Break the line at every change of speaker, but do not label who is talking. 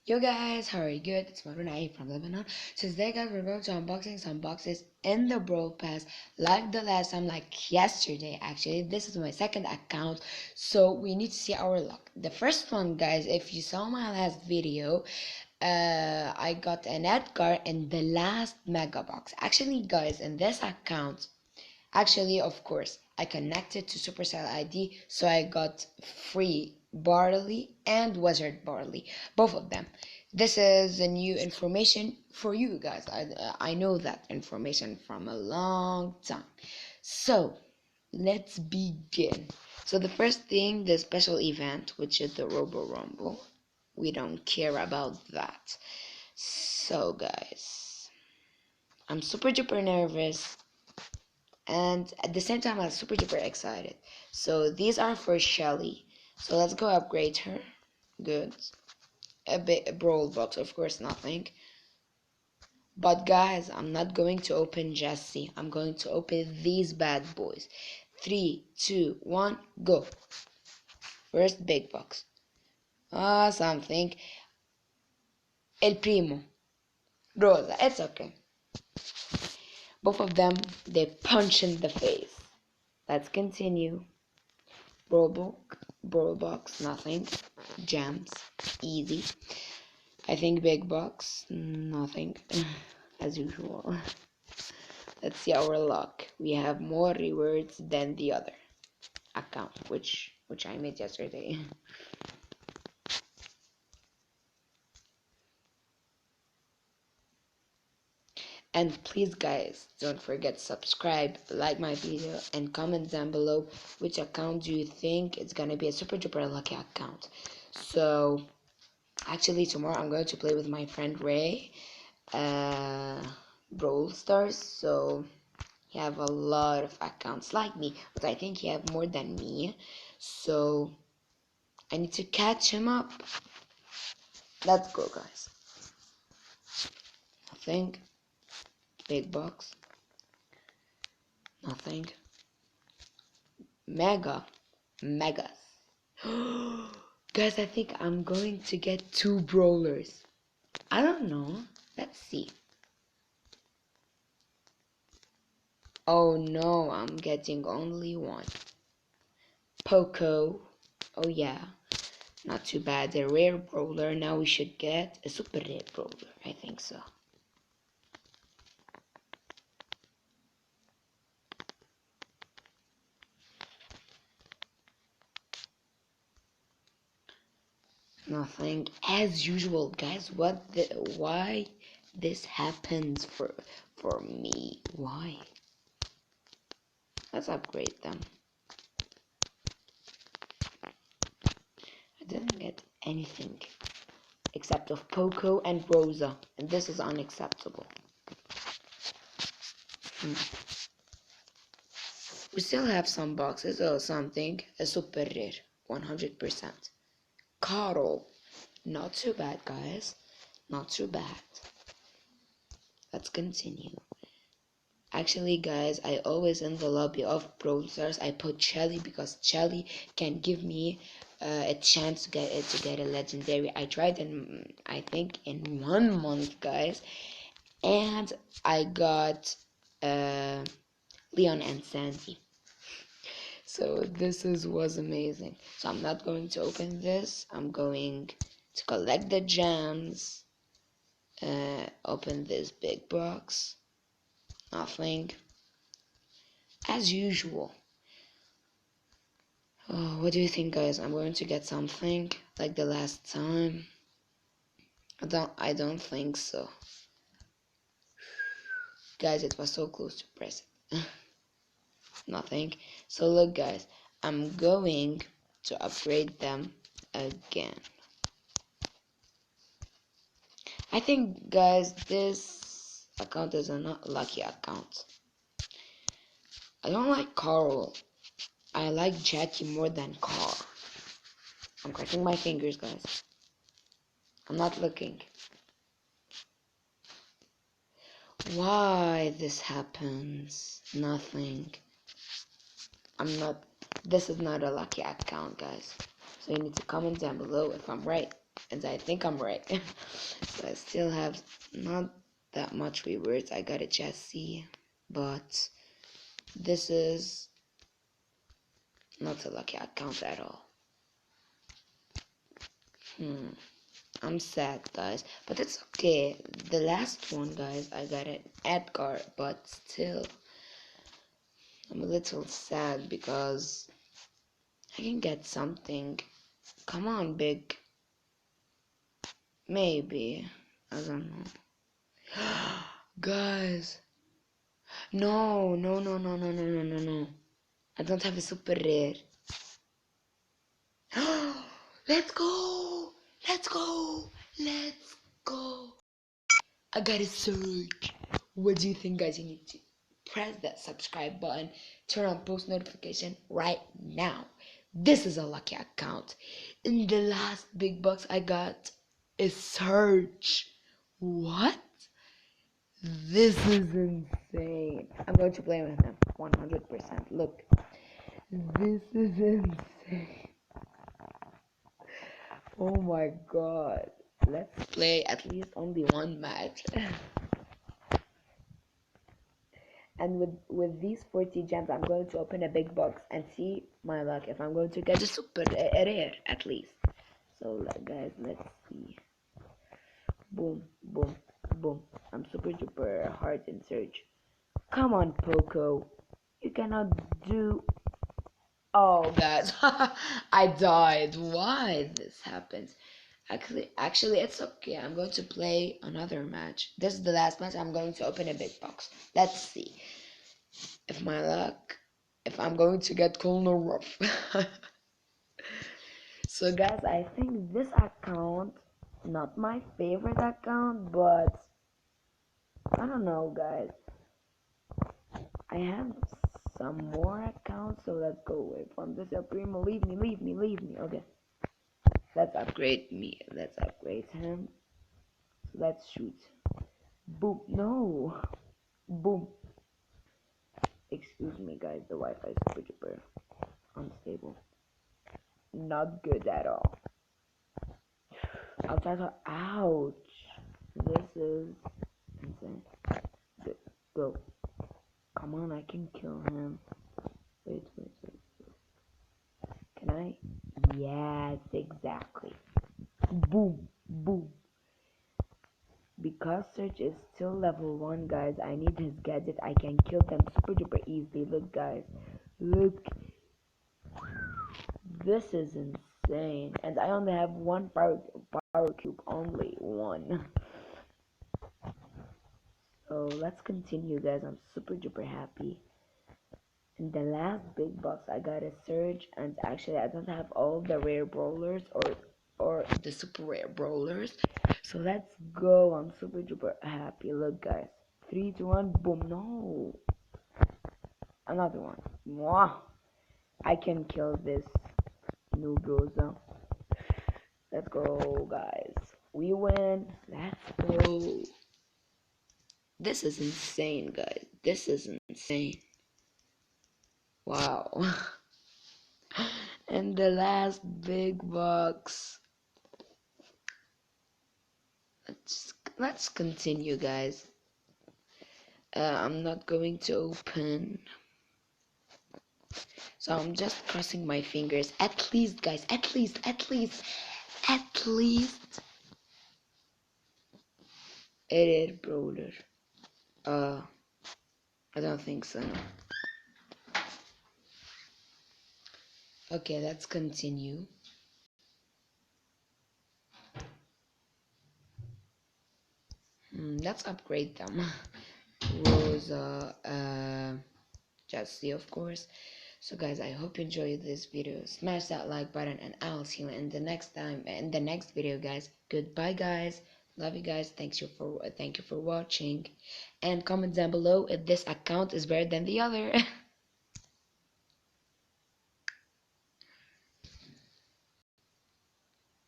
Yo guys, how are you? Good? It's Maruna from Lebanon. So today guys, we're going to unboxing some boxes in the Brawl Pass like the last time, like yesterday actually. This is my second account, so we need to see our luck. The first one guys, if you saw my last video, I got an Edgar in the last mega box. Actually guys, in this account, of course, I connected to Supercell ID, so I got free barley and wizard barley, both of them. This is a new information for you guys. I know that information from a long time. So let's begin. So the first thing, the special event, which is the Robo Rumble. We don't care about that. So guys, I'm super duper nervous, and at the same time I'm super duper excited. So these are for Shelly, so let's go upgrade her. Good. A brawl box, of course, nothing. But guys, I'm not going to open Jesse, I'm going to open these bad boys. 3, 2, 1, go. First big box. Something. El Primo, Rosa, it's okay. Both of them, they punch in the face. Let's continue. Brawl box, nothing. Gems, easy. I think big box, nothing. As usual. Let's see our luck. We have more rewards than the other account, which I made yesterday. And please guys, don't forget to subscribe, like my video, and comment down below which account do you think is gonna be a super duper lucky account. So actually tomorrow I'm going to play with my friend Ray, Brawl Stars. So he have a lot of accounts like me, but I think he have more than me. So I need to catch him up. Let's go guys. Nothing. Big box. Nothing. Megas. Guys, I think I'm going to get 2 brawlers. I don't know. Let's see. Oh no, I'm getting only 1. Poco. Oh yeah. Not too bad. A rare brawler. Now we should get a super rare brawler. I think so. Nothing, as usual guys. Why this happens for me? Why? Let's upgrade them. I didn't get anything except of Poco and Rosa, and this is unacceptable. We still have some boxes or something. A super rare, 100%. Carl, not too bad guys, not too bad. Let's continue. Actually guys, I always in the lobby of Brawl Stars I put Shelly because Shelly can give me a chance to get a legendary. I tried in, I think in 1 month guys, and I got Leon and Sandy. So this was amazing. So I'm not going to open this. I'm going to collect the gems. Open this big box. Nothing. As usual. Oh, what do you think guys? I'm going to get something like the last time. I don't think so. Guys, it was so close to press it. Nothing. So look guys, I'm going to upgrade them again. I think guys, this account is a not lucky account. I don't like Carl. I like Jackie more than Carl. I'm crossing my fingers guys. I'm not looking. Why this happens? Nothing. This is not a lucky account guys. So you need to comment down below if I'm right. and I think I'm right. So I still have not that much rewards. I got a chassis, but this is not a lucky account at all. I'm sad, guys, but it's okay. The last one, guys, I got an Edgar, but still, I'm a little sad because I can get something. Come on, big. Maybe. I don't know. Guys. No, no, no, no, no, no, no, no, no. I don't have a super rare. Let's go! Let's go! Let's go! I got a search. What do you think, guys? You need to press that subscribe button, turn on post notification right now. This is a lucky account. In the last big box, I got a search. What? This is insane. I'm going to play with him 100%. Look, this is insane. Oh my god. Let's play at least only one match. And with these 40 gems, I'm going to open a big box and see my luck if I'm going to get a super rare at least. So guys, let's see. Boom, boom, boom. I'm super duper hard in search. Come on, Poco. You cannot do. Oh, guys, I died. Why this happens? Actually, it's okay. I'm going to play another match. This is the last match. I'm going to open a big box. Let's see if my luck, if I'm going to get cool or rough. So, guys, I think this account, not my favorite account, but I don't know, guys. I have some more accounts, so let's go away from this. El Primo, leave me, leave me, leave me. Okay. Let's upgrade me. Let's upgrade him. Let's shoot. Boom. No. Boom. Excuse me, guys. The Wi-Fi is super duper unstable. Not good at all. I'll try to. Ouch. This is insane. Go. Come on, I can kill him. Wait. Can I? Yes, exactly. Boom. Boom. Because Search is still level 1, guys, I need his gadget. I can kill them super duper easily. Look, guys. Look. This is insane. And I only have one power cube. Only one. So let's continue, guys. I'm super duper happy. In the last big box, I got a Surge, and actually I don't have all the rare brawlers or the super rare brawlers. So let's go. I'm super duper happy. Look, guys. 3, 2, 1, boom. No. Another one. Mwah. I can kill this noob Rosa. Let's go, guys. We win. Let's go. This is insane, guys. This is insane. Wow. And the last big box. Let's continue, guys. I'm not going to open, so I'm just crossing my fingers. At least, guys, at least edit brawler. I don't think so. Okay, let's continue. Let's upgrade them. Rosa, Jesse, of course. So guys, I hope you enjoyed this video. Smash that like button, and I'll see you in the next video, guys. Goodbye, guys. Love you guys. Thank you for watching, and comment down below if this account is better than the other.